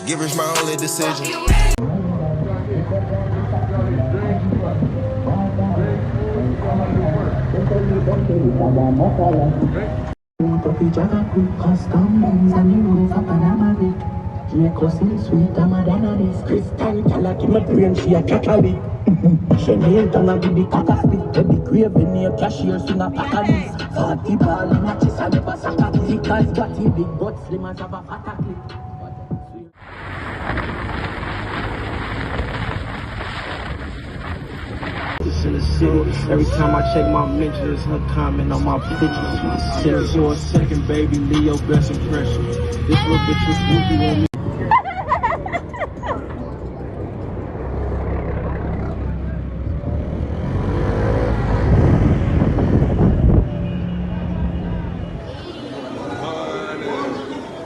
Get rich my only decision. Sweet, I'm a danadis. Crystal, cala, give my brain, she a catholic. She nail down a with the cocker stick. Get the grave in near cashier, soon a pack of this. 40 ball in a chest, I never sack a click. Because body big, but slim as have a fat click. In the city. Every time I check my mentions, her comment on my pictures. Send it to a second, baby, leave your best impression. This little bitch is goofy on me.